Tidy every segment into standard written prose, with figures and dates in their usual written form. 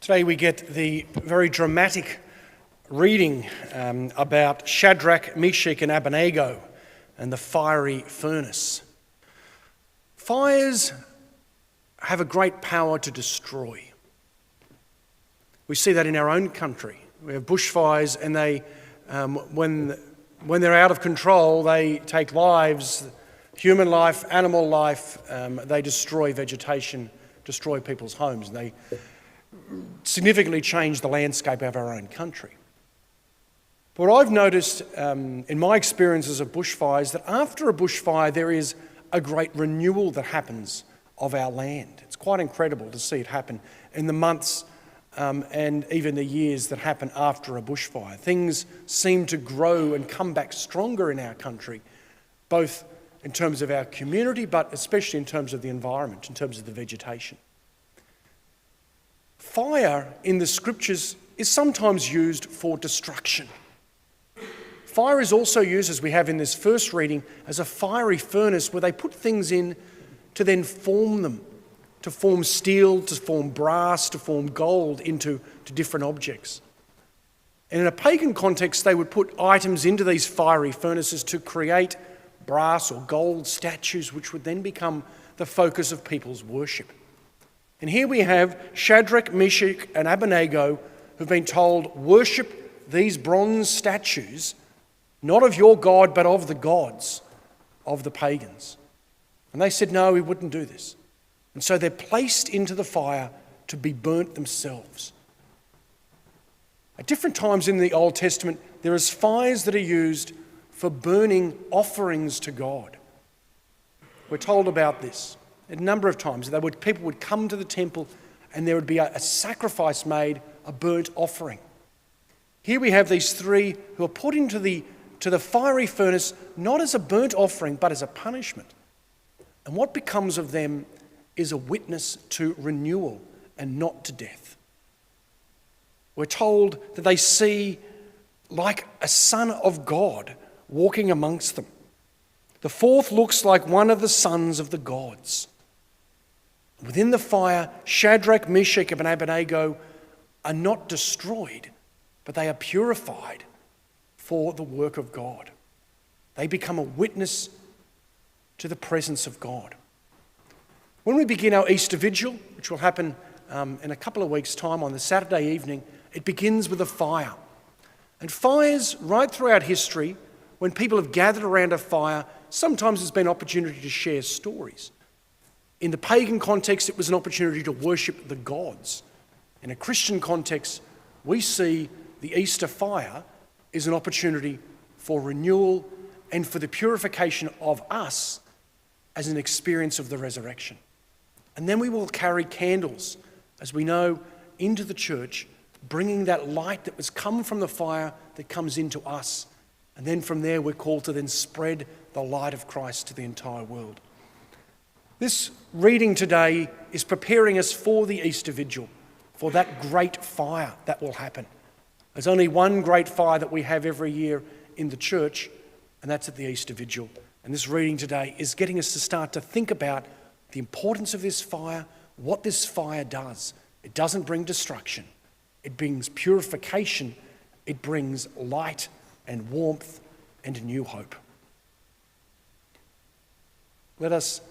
Today we get the very dramatic reading about Shadrach, Meshach and Abednego and the fiery furnace. Fires have a great power to destroy. We see that in our own country. We have bushfires and they, when they're out of control, they take lives, human life, animal life, they destroy vegetation, destroy people's homes. They significantly change the landscape of our own country. But what I've noticed in my experiences of bushfires, that after a bushfire there is a great renewal that happens of our land. It's quite incredible to see it happen in the months and even the years that happen after a bushfire. Things seem to grow and come back stronger in our country, both in terms of our community, but especially in terms of the environment, in terms of the vegetation. Fire in the scriptures is sometimes used for destruction. Fire is also used, as we have in this first reading, as a fiery furnace where they put things in to then form them, to form steel, to form brass, to form gold into different objects. And in a pagan context, they would put items into these fiery furnaces to create brass or gold statues, which would then become the focus of people's worship. And here we have Shadrach, Meshach and Abednego who've been told, worship these bronze statues, not of your God, but of the gods of the pagans. And they said, no, we wouldn't do this. And so they're placed into the fire to be burnt themselves. At different times in the Old Testament, there is fires that are used for burning offerings to God. We're told about this a number of times. People would come to the temple and there would be a sacrifice made, a burnt offering. Here we have these three who are put into the fiery furnace, not as a burnt offering, but as a punishment. And what becomes of them is a witness to renewal and not to death. We're told that they see like a son of God walking amongst them. The fourth looks like one of the sons of the gods. Within the fire, Shadrach, Meshach and Abednego are not destroyed, but they are purified for the work of God. They become a witness to the presence of God. When we begin our Easter Vigil, which will happen in a couple of weeks' time on the Saturday evening, it begins with a fire. And fires right throughout history, when people have gathered around a fire, sometimes there's been opportunity to share stories. In the pagan context, it was an opportunity to worship the gods. In a Christian context, we see the Easter fire is an opportunity for renewal and for the purification of us as an experience of the resurrection. And then we will carry candles, as we know, into the church, bringing that light that was come from the fire that comes into us. And then from there, we're called to then spread the light of Christ to the entire world. This reading today is preparing us for the Easter Vigil, for that great fire that will happen. There's only one great fire that we have every year in the church, and that's at the Easter Vigil. And this reading today is getting us to start to think about the importance of this fire, what this fire does. It doesn't bring destruction. It brings purification. It brings light and warmth and a new hope. Let us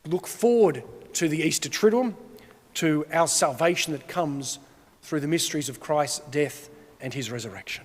look forward to the Easter Triduum, to our salvation that comes through the mysteries of Christ's death and his resurrection.